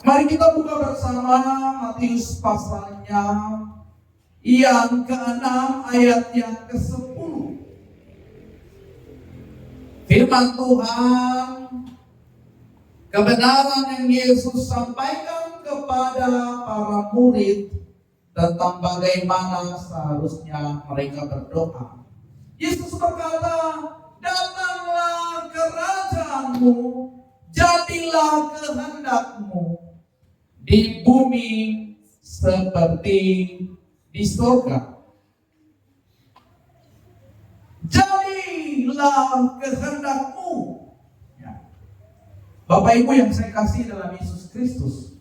Mari kita buka bersama Matius pasalnya yang ke-6 ayat yang ke-10. Firman Tuhan, kebenaran yang Yesus sampaikan kepada para murid tentang bagaimana seharusnya mereka berdoa. Yesus berkata, datanglah kerajaanmu, jadilah kehendakmu di bumi seperti di surga. Jadilah kehendakmu. Ya. Bapak Ibu yang saya kasih dalam Yesus Kristus,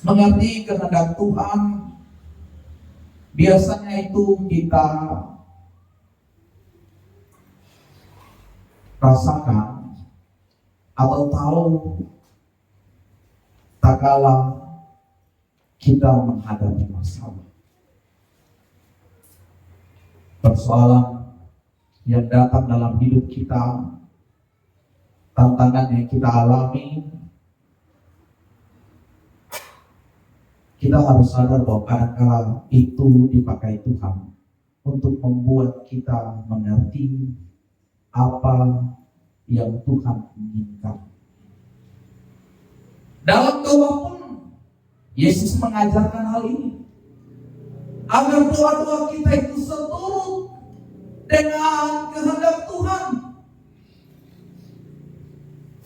mengerti kehendak Tuhan, biasanya itu kita rasakan atau tahu tak kala kita menghadapi masalah, persoalan yang datang dalam hidup kita, tantangan yang kita alami. Kita harus sadar bahwa kadang-kala itu dipakai Tuhan untuk membuat kita mengerti apa yang Tuhan inginkan. Dalam doa pun Yesus mengajarkan hal ini, agar doa-doa kita itu seturut dengan kehendak Tuhan.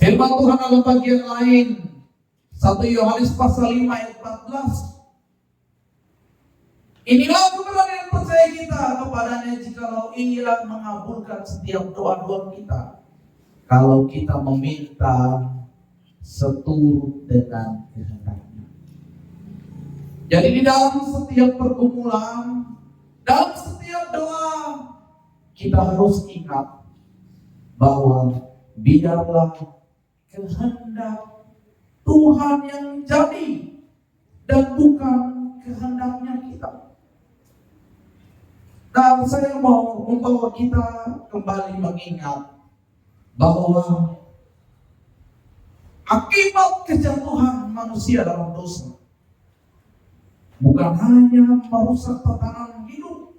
Firman Tuhan dalam bagian lain, 1 Yohanes pasal 5 ayat 14. Inilah kebenaran percaya kita kepadanya jikalau Ia mengabulkan setiap doa-doa kita, kalau kita meminta seturut dengan kehendaknya. Jadi di dalam setiap pergumulan, dalam setiap doa, kita harus ingat bahwa biarlah kehendak Tuhan yang jadi dan bukan kehendaknya kita. Dan saya mau membawa kita kembali mengingat bahwa akibat kejatuhan manusia dalam dosa bukan hanya merusak tatanan hidup,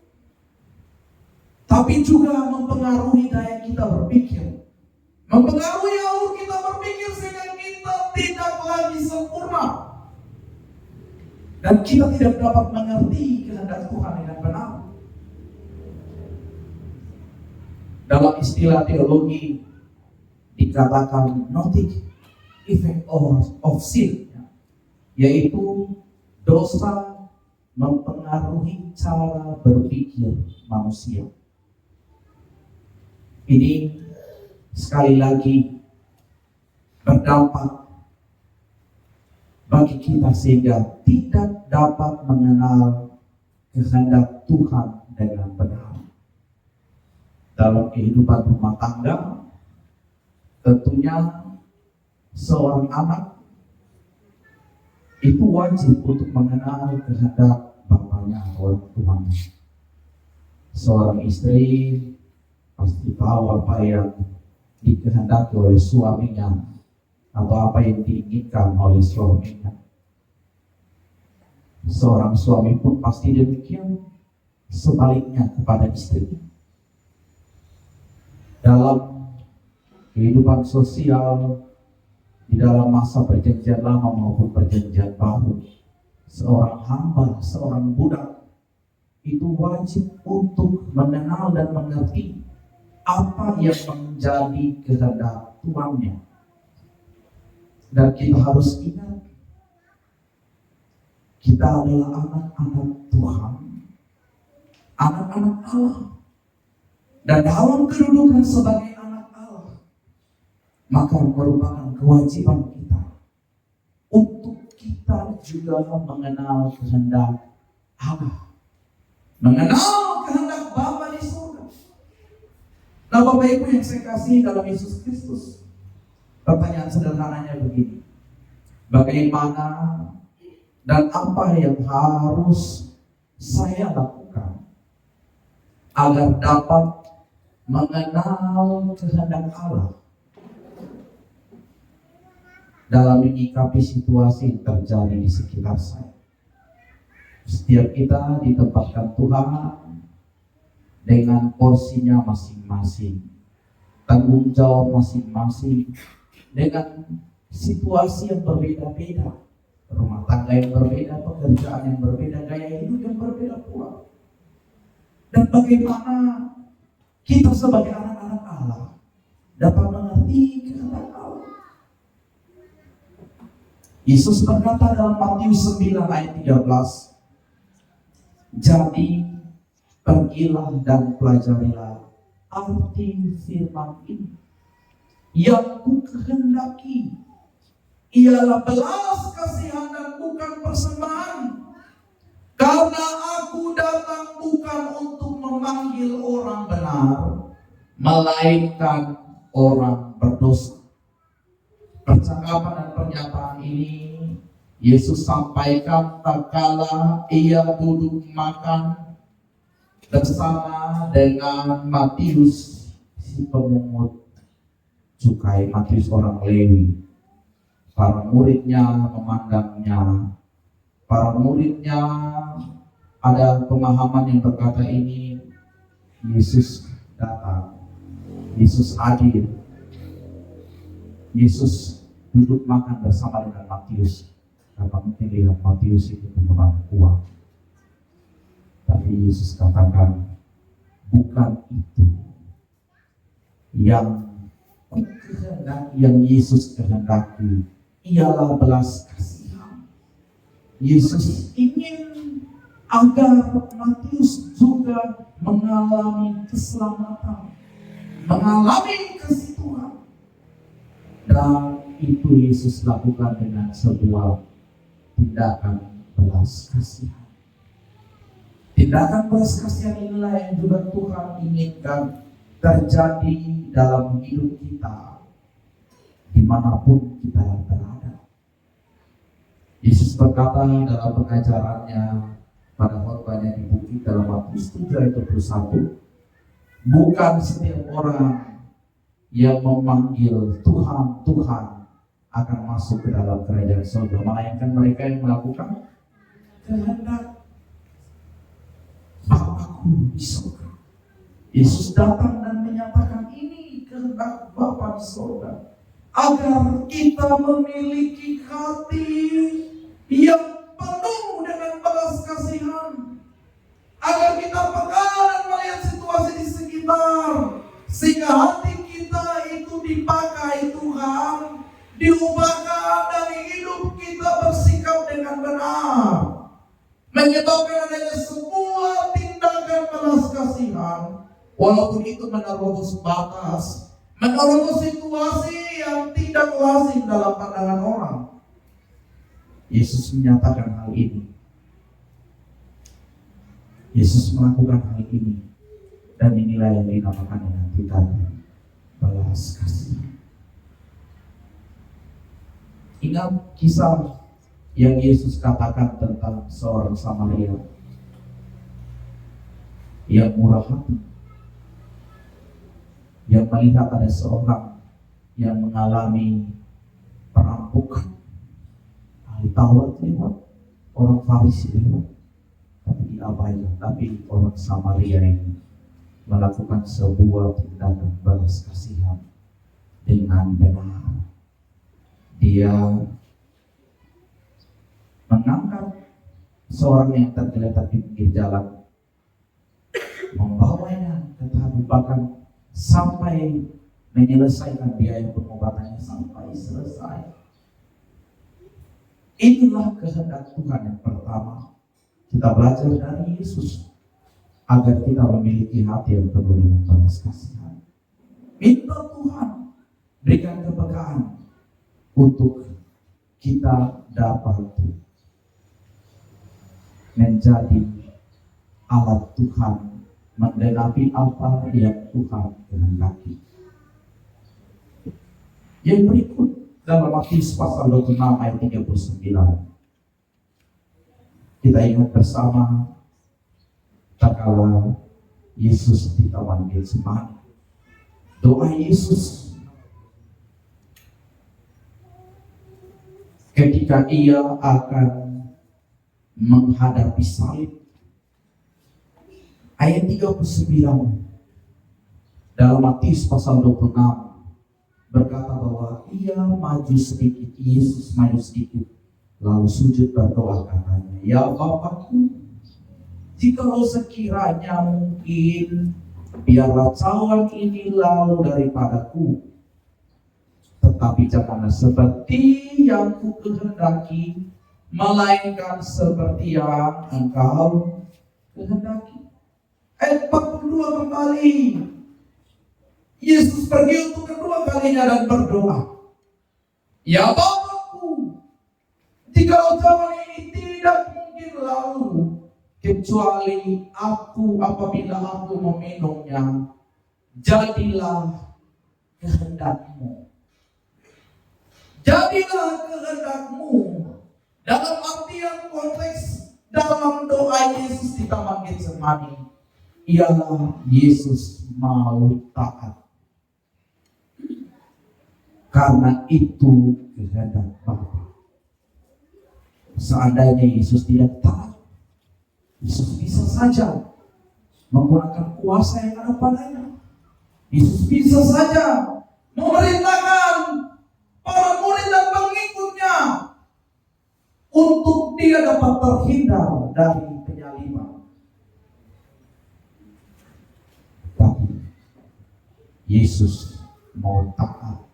tapi juga mempengaruhi daya kita berpikir, mempengaruhi alur kita berpikir sehingga kita tidak lagi sempurna dan kita tidak dapat mengerti kehendak Tuhan dengan benar. Dalam istilah teologi dikatakan notic effect of sin, yaitu dosa mempengaruhi cara berpikir manusia. Ini sekali lagi berdampak bagi kita sehingga tidak dapat mengenal kehendak Tuhan dengan benar. Dalam kehidupan rumah tangga, tentunya seorang anak itu wajib untuk mengenal kehendak bapaknya atau tuannya. Seorang istri pasti tahu apa yang dikehendaki oleh suaminya atau apa yang diinginkan oleh suaminya. Seorang suami pun pasti demikian, sebaliknya kepada istrinya. Dalam kehidupan sosial, di dalam masa perjanjian lama maupun perjanjian baru, seorang hamba, seorang budak itu wajib untuk mengenal dan mengerti apa yang menjadi kehendak tuannya. Dan kita harus ingat, kita adalah anak-anak Tuhan, anak-anak Allah. Dan dalam kedudukan sebagai anak Allah, maka merupakan kewajiban kita untuk kita juga mengenal kehendak Allah, mengenal kehendak Bapa di surga. Nah, Bapak Ibu yang saya kasih dalam Yesus Kristus, pertanyaan sederhananya begini: bagaimana dan apa yang harus saya lakukan agar dapat mengenal kehendak Allah? dalam menyikapi situasi yang terjadi di sekitar saya. Setiap kita ditempatkan Tuhan dengan porsinya masing-masing, tanggung jawab masing-masing, dengan situasi yang berbeda-beda, rumah tangga yang berbeda, pekerjaan yang berbeda, gaya hidup yang berbeda pula. Dan bagaimana kita sebagai anak-anak Allah dapat mengerti kehendak Allah. Yesus berkata dalam Matius 9 ayat 13, jadi pergilah dan pelajarilah arti firman ini. Yang ku kehendaki ialah belas kasihan dan bukan persembahan. Karena aku datang bukan untuk memanggil orang benar, melainkan orang berdosa. Percakapan dan pernyataan ini Yesus sampaikan tak kala ia duduk makan bersama dengan Matius si pemungut cukai, Matius orang Lewi. Para muridnya memandangnya. Para muridnya ada pemahaman yang berkata ini Yesus datang, Yesus hadir, Yesus duduk makan bersama dengan Matius. Karena mungkin lihat Matius itu pemegang uang. Tapi Yesus katakan, bukan itu yang kehendaki, yang Yesus kehendaki ialah belas kasihan. Yesus ingin agar Matius juga mengalami keselamatan, mengalami kasih Tuhan. Dan itu Yesus lakukan dengan sebuah tindakan belas kasihan. Tindakan belas kasihan inilah yang juga Tuhan inginkan terjadi dalam hidup kita dimanapun kita berada. Yesus berkata dalam pengajarannya pada khotbahnya di bukit dalam Matius 7 ayat 21, bukan setiap orang yang memanggil Tuhan, Tuhan akan masuk ke dalam kerajaan surga, melainkan mereka yang melakukan kehendak Bapakku di surga. Yesus datang dan menyatakan ini kehendak Bapa di surga, agar kita memiliki hati yang penuh dengan belas kasihan, agar kita peka dan melihat situasi di sekitar, sehingga hati kita itu dipakai Tuhan, diubahkan dari hidup kita bersikap dengan benar, menyebabkan adanya sebuah tindakan belas kasihan, walaupun itu menerobos batas, menerobos situasi yang tidak lazim dalam pandangan orang. Yesus menyatakan hal ini. Yesus melakukan hal ini, dan inilah yang dinamakan dengan tindakan belas kasihan. Ingat kisah yang Yesus katakan tentang seorang Samaria yang murah hati, yang melihat ada seorang yang mengalami perampokan. Ahli Taurat lewat, orang Farisi lewat, tapi diabaikan. Tapi orang Samaria ini melakukan sebuah tindakan belas kasihan dengan benar. Dia mengangkat seorang yang tergeletak di pinggir jalan, membawanya ke tahap bahkan sampai menyelesaikan biaya pengobatannya sampai selesai. Inilah kehendak Tuhan yang pertama. Kita belajar dari Yesus agar kita memiliki hati yang penuh dengan belas kasihan. Minta Tuhan berikan kepekaan untuk kita dapat menjadi alat Tuhan, menggenapi apa yang Tuhan kehendaki. Yang berikut dalam Matius pasal 26 ayat 39. Kita ingat bersama tatkala Yesus di Taman Getsemani. Doa Yesus ketika ia akan menghadapi salib. Ayat 39 dalam Matius pasal 26 berkata bahwa ia maju sedikit, Yesus maju sedikit, lalu sujud berdoa katanya, "Ya Bapakku, jikalau sekiranya mungkin, biarlah cawan ini lalu daripadaku, tetapi janganlah seperti yang ku kehendaki, melainkan seperti yang Engkau kehendaki." Ayat 42 kembali, Yesus pergi untuk kedua kalinya dan berdoa, "Ya Bapakku, jikalau cawan ini tidak mungkin lalu, kecuali apabila aku meminumnya, jadilah kehendak-Mu." Jadilah kehendak-Mu dalam artian konteks dalam doa Yesus di Taman Getsemani ialah Yesus mau taat, karena itu kehendak Bapa. Seandainya Yesus tidak taat, Yesus bisa saja menggunakan kuasa yang ada padanya. Yesus bisa saja memerintahkan para murid dan pengikutnya untuk dia dapat terhindar dari penyaliban. Tapi Yesus mau taat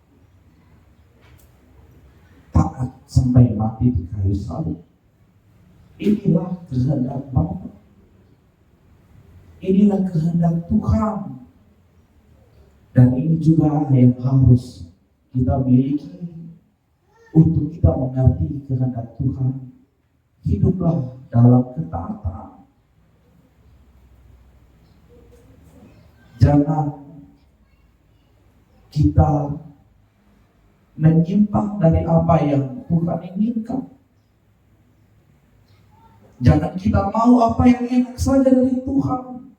sampai mati di kayu salib. Inilah kehendak Bapa. Inilah kehendak Tuhan. Dan ini juga yang harus kita miliki untuk kita mengerti kehendak Tuhan. Hiduplah dalam ketaatan. Jangan kita menyimpang dari apa yang Tuhan inginkan. Jangan kita mau apa yang enak saja dari Tuhan,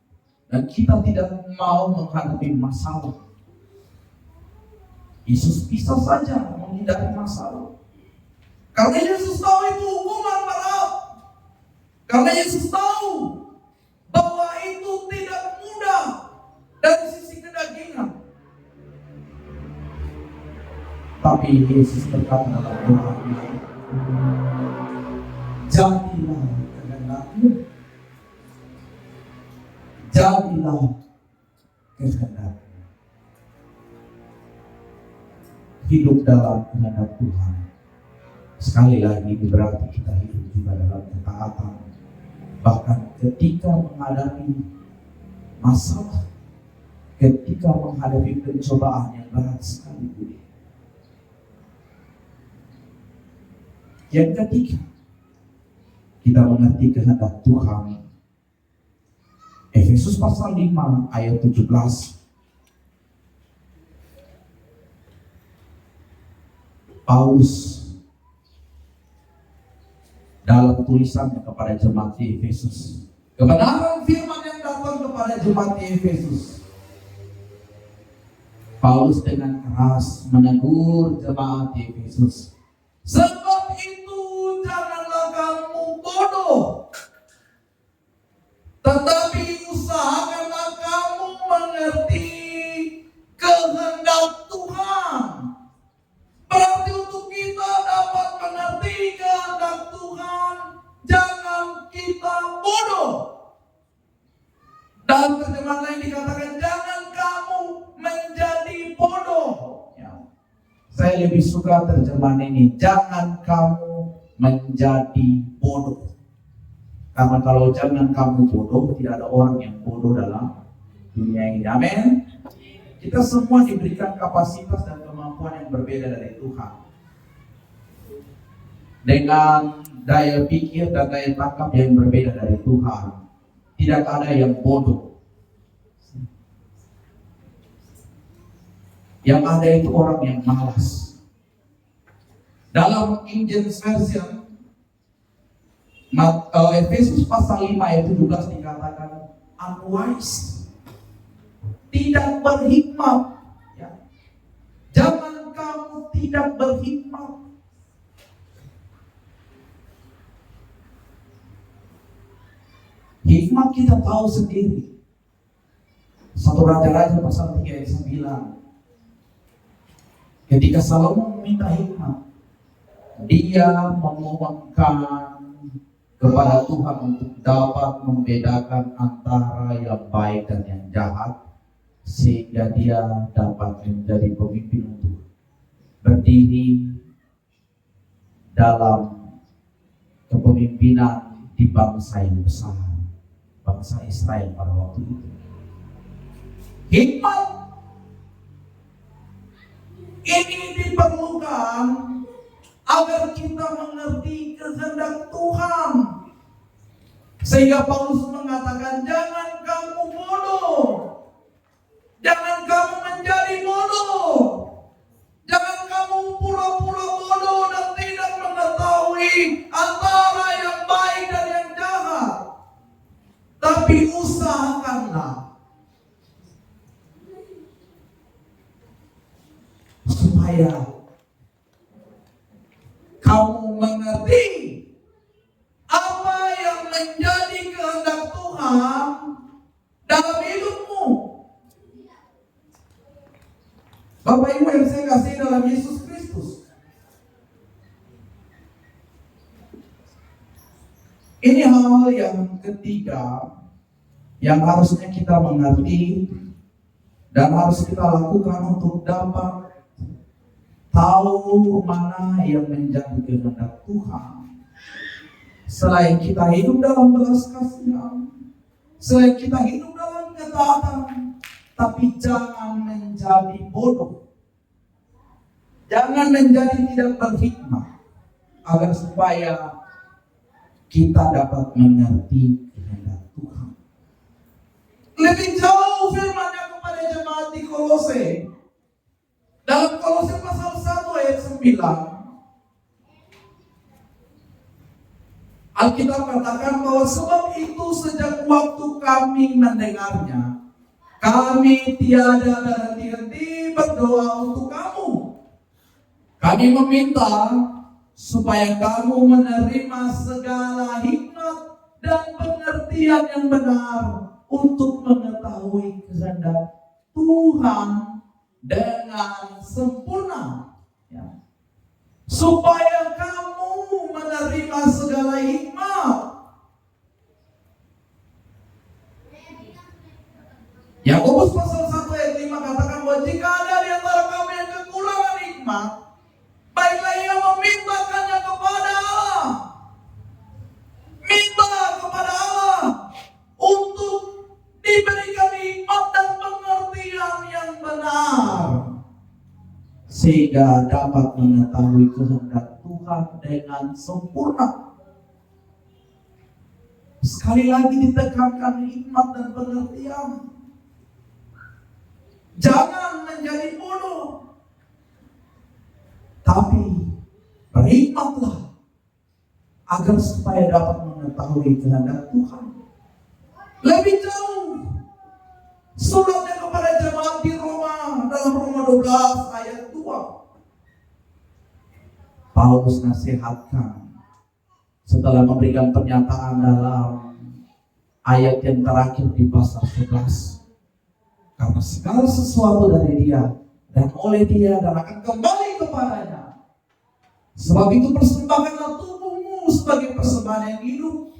dan kita tidak mau menghadapi masalah. Yesus bisa saja menghindari masalah, karena Yesus tahu itu hukuman berat. Karena Yesus tahu bahwa itu tidak mudah dari sisi kedagingan. Tapi Yesus berkata dalam doa-Nya, "Jadilah kehendak-Mu, jadilah kehendak-Mu." Hidup dalam kehendak Tuhan, sekali lagi berarti kita hidup juga dalam ketaatan. Bahkan ketika menghadapi masalah, ketika menghadapi pencobaan yang berat sekalipun. Yang ketiga, kita mengerti kehendak Tuhan. Efesus pasal 5 ayat 17. Paulus dalam tulisannya kepada jemaat di Efesus, kebenaran firman yang datang kepada jemaat di Efesus, Paulus dengan keras menegur jemaat di Efesus, "Sebab itu janganlah kamu bodoh, tetapi usahakanlah kamu mengerti kehendak Tuhan." Berarti untuk kita dapat mengerti kehendak Tuhan, jangan kita bodoh. Dalam terjemahan lain dikatakan, jangan kamu menjadi bodoh. Ya. Saya lebih suka terjemahan ini, jangan kamu menjadi bodoh. Karena kalau jangan kamu bodoh, tidak ada orang yang bodoh dalam dunia ini. Amin. Kita semua diberikan kapasitas dan kemampuan yang berbeda dari Tuhan, dengan daya pikir dan daya tangkap yang berbeda dari Tuhan. Tidak ada yang bodoh. Yang ada itu orang yang malas. Dalam King James Version, Efesus pasal 5 ayat 17 dikatakan unwise, tidak berhikmat. Ya. Jangan kamu tidak berhikmat. Hikmat kita tahu sendiri. 1 Raja-Raja pasal 3 ayat 9. Ketika Salomo meminta hikmat, dia memohonkan kepada Tuhan untuk dapat membedakan antara yang baik dan yang jahat, sehingga dia dapat menjadi pemimpin untuk berdiri dalam kepemimpinan di bangsa yang besar, bangsa Israel pada waktu itu. Hikmat ini diperlukan agar kita mengerti kehendak Tuhan. Sehingga Paulus mengatakan, jangan kamu bodoh, jangan kamu menjadi bodoh, jangan kamu pura-pura bodoh dan tidak mengetahui antara yang baik dan yang jahat. Tapi usahakanlah supaya kamu mengerti apa yang menjadi kehendak Tuhan dalam hidupmu. Bapak Ibu yang saya kasih dalam Yesus Kristus, ini hal yang ketiga yang harusnya kita mengerti dan harus kita lakukan untuk dapat tahu mana yang menjadi kehendak Tuhan. Selain kita hidup dalam belas kasihan, selain kita hidup dalam ketaatan, tapi jangan menjadi bodoh, jangan menjadi tidak berhikmat, agar supaya kita dapat mengerti kehendak Tuhan. Lebih jauh firman-Nya kepada jemaat di Kolose. Dalam Kolose pasal 1 ayat 9, Alkitab katakan bahwa sebab itu sejak waktu kami mendengarnya, kami tiada berhenti-henti berdoa untuk kamu. Kami meminta supaya kamu menerima segala hikmat dan pengertian yang benar untuk mengetahui kehendak Tuhan dengan sempurna, ya. Supaya kamu menerima segala hikmat. Yakobus pasal 1 ayat 5 katakan bahwa jika ada di antara kamu yang kekurangan hikmat, baiklah ia memintakannya kepada Allah. Minta kepada Allah untuk diberikan hikmat dan pengertian yang benar, sehingga dapat mengetahui kehendak Tuhan dengan sempurna. Sekali lagi ditekankan hikmat dan pengertian. Jangan menjadi bodoh, tapi berhikmatlah agar supaya dapat mengetahui kehendak Tuhan. Lebih jauh, suratnya kepada jemaat di Roma dalam Roma 12 ayat 2. Paulus nasihatkan setelah memberikan pernyataan dalam ayat yang terakhir di pasal 11. Karena segala sesuatu dari Dia dan oleh Dia dan akan kembali kepadanya. Sebab itu persembahkanlah tubuhmu sebagai persembahan yang hidup,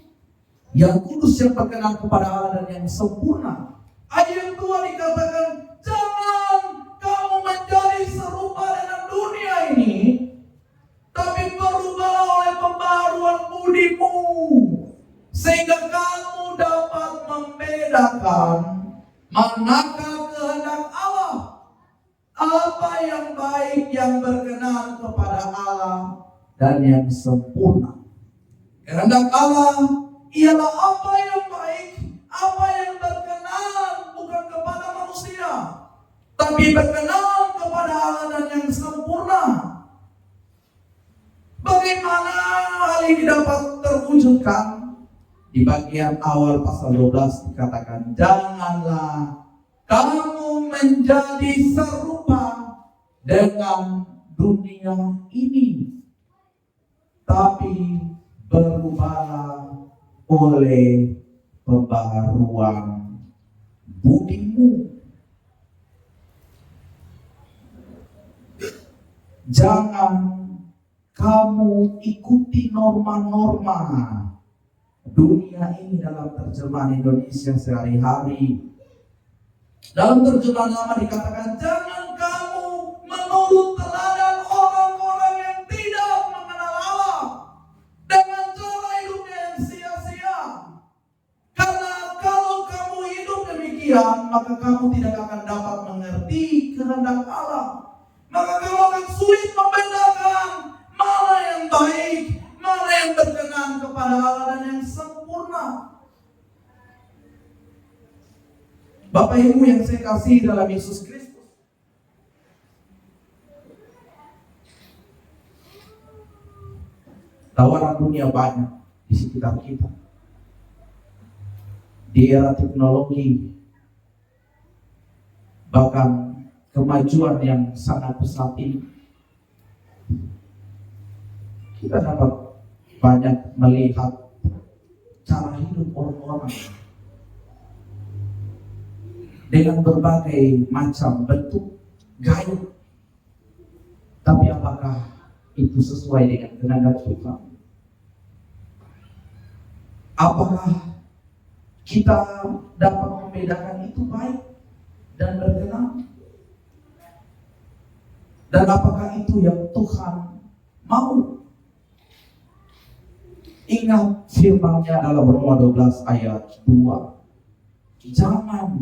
yang kudus, yang berkenan kepada Allah dan yang sempurna. Ayat 2 dikatakan, jangan kamu menjadi serupa dengan dunia ini, tapi berubahlah oleh pembaharuan budimu, sehingga kamu dapat membedakan manakah kehendak Allah, apa yang baik, yang berkenan kepada Allah dan yang sempurna. Kehendak Allah ialah apa yang baik, apa yang berkenan bukan kepada manusia, tapi berkenan kepada Allah dan yang sempurna. Bagaimana hal ini dapat terwujudkan? Di bagian awal pasal 12 dikatakan, janganlah kamu menjadi serupa dengan dunia ini, tapi berubahlah oleh pembaharuan budimu. Jangan kamu ikuti norma-norma dunia ini dalam terjemahan Indonesia sehari-hari. Dalam terjemahan lama dikatakan, jangan kamu menurut teladan orang-orang yang tidak mengenal Allah dengan cara hidupnya yang sia-sia. Karena kalau kamu hidup demikian, maka kamu tidak akan dapat mengerti kehendak Allah. Maka kamu akan sulit membedakan mana yang baik, mana yang berkenan kepada Allah dan yang sempurna. Bapak Ibu yang saya kasih dalam Yesus Kristus, tawaran dunia banyak di sekitar kita. Di era teknologi, bahkan kemajuan yang sangat pesat ini, kita dapat banyak melihat cara hidup orang-orang dengan berbagai macam bentuk gaya. Tapi apakah itu sesuai dengan kehendak Tuhan? Apakah kita dapat membedakan itu baik dan berkenan? Dan apakah itu yang Tuhan mau? Ingat firman-Nya dalam Roma 12 ayat 2. Jangan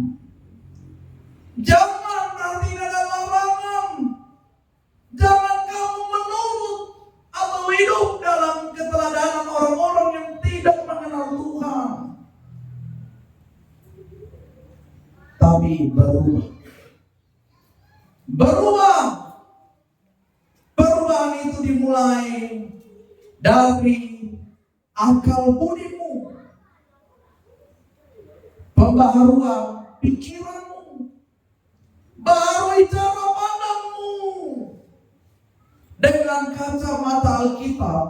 berarti ada larangan. Jangan kamu menurut atau hidup dalam keteladanan orang-orang yang tidak mengenal Tuhan. Tapi berubah. Perubahan itu dimulai dari akal budimu, pembaharuan pikiranmu, baharui cara pandangmu dengan kacamata Alkitab,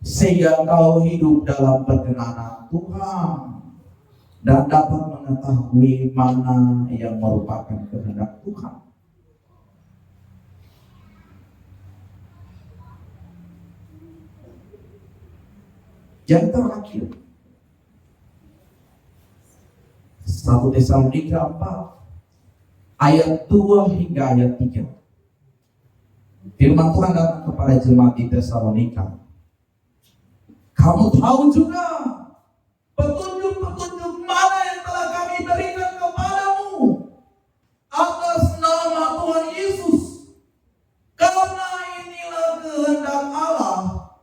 sehingga kau hidup dalam perkenanan Tuhan dan dapat mengetahui mana yang merupakan kehendak Tuhan. Yang terakhir, 1 Tesalonika 4 ayat 2 hingga ayat 3. Firman Tuhan datang kepada jemaat di Tesalonika. Kamu tahu juga petunjuk-petunjuk mana yang telah kami berikan kepadamu atas nama Tuhan Yesus. Karena inilah kehendak Allah,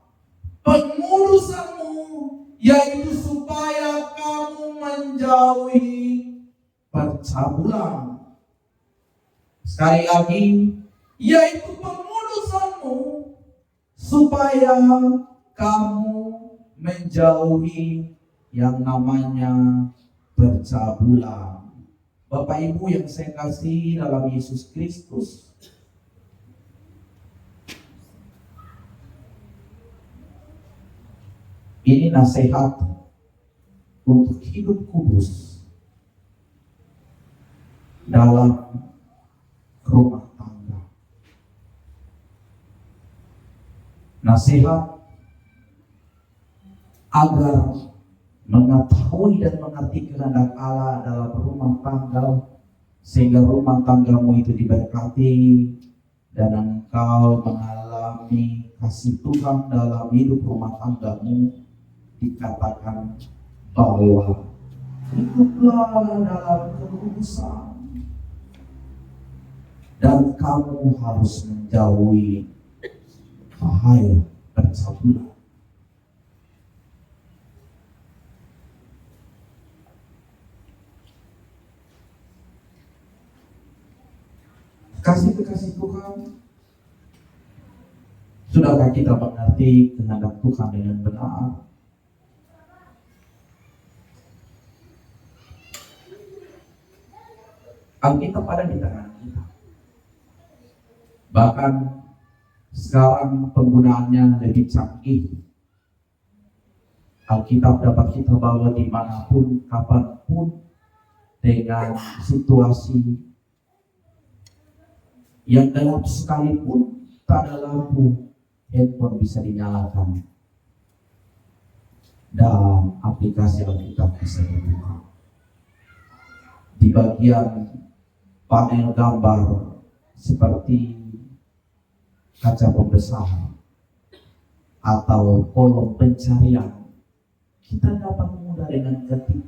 pengudusanmu, yaitu supaya kamu menjauhi percabulan. Sekali lagi, yaitu pengudusanmu, supaya kamu menjauhi yang namanya percabulan. Bapak Ibu yang saya kasih dalam Yesus Kristus, ini nasihat untuk hidup kudus dalam rumah tangga. Nasihat agar mengetahui dan mengerti kehendak Allah dalam rumah tangga, sehingga rumah tanggamu itu diberkati dan engkau mengalami kasih Tuhan dalam hidup rumah tanggamu. Dikatakan bahwa hiduplah dalam kekudusan dan kamu harus menjauhi bahaya percabulan. Kasih-kasih Tuhan, sudahkah kita mengerti kehendak Tuhan dengan benar? Alkitab ada di tangan kita. Bahkan sekarang penggunaannya lebih canggih. Alkitab dapat kita bawa dimanapun, kapanpun, dengan situasi yang gelap sekalipun, tak ada lampu, handphone bisa dinyalakan dan aplikasi Alkitab bisa dibuka. Di bagian panel gambar seperti kaca pembesar atau kolom pencarian, kita dapat mudah dengan ketik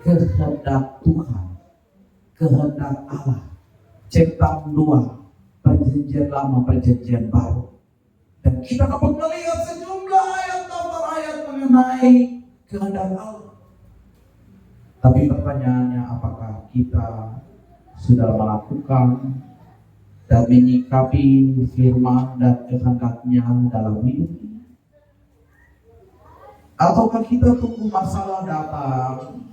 kehendak Tuhan, kehendak Allah, Ciptaan 2, Perjanjian Lama, Perjanjian Baru, dan kita dapat melihat sejumlah ayat mengenai kehendak Allah. Tapi pertanyaannya, apakah kita sudah melakukan dan menyikapi firman dan kehendaknya dalam hidup ini? Ataukah kita tunggu masalah datang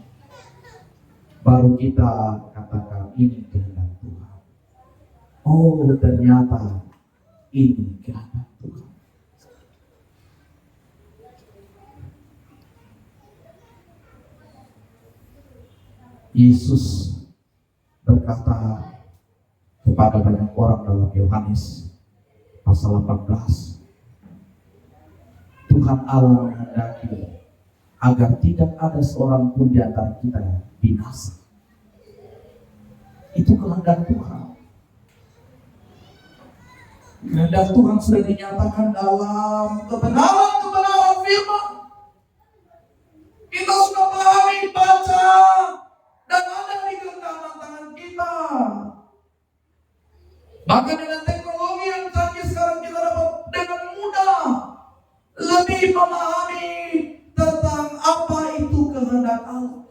baru kita katakan ini kehendak Tuhan? Oh, ternyata ini kehendak Tuhan. Yesus berkata kepada banyak orang dalam Yohanes pasal 18, Tuhan Allah menghendaki agar tidak ada seorang pun di antara kita binasa. Itu kehendak Tuhan. Kehendak Tuhan sudah dinyatakan dalam kebenaran firman. Kita sudah pahami, baca, dan ada di genggaman tangan kita. Bahkan dengan teknologi yang canggih sekarang, kita dapat dengan mudah lebih memahami tentang apa itu kehendak Allah.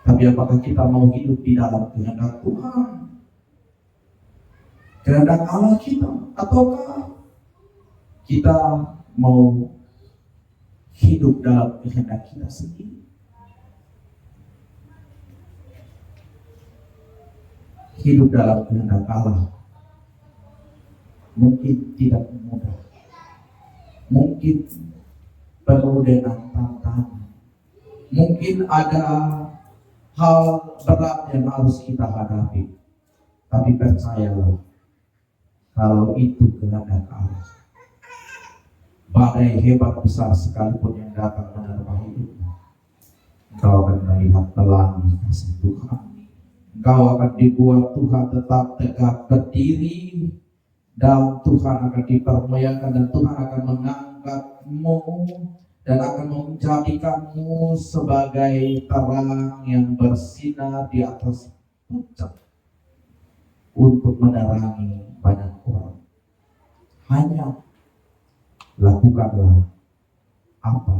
Tapi apakah kita mau hidup di dalam kehendak Tuhan, kehendak Allah kita, ataukah kita mau hidup dalam kehendak kita sendiri? Hidup dalam kehendak Allah mungkin tidak mudah, mungkin penuh dengan tantangan, mungkin ada hal berat yang harus kita hadapi. Tapi percayalah, kalau itu kehendak Allah, badai hebat besar sekalipun yang datang menerpa hidupmu, engkau akan melihat pelangi kasih Tuhan. Engkau akan dibuat Tuhan tetap tegak berdiri, dan Tuhan akan dipermuliakan, dan Tuhan akan mengangkatmu dan akan menjadikanmu sebagai terang yang bersinar di atas puncak untuk menerangi banyak orang. Hanya lakukanlah apa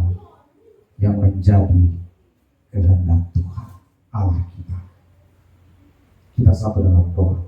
yang menjadi kehendak Tuhan Allah kita. Kita satu dalam doa.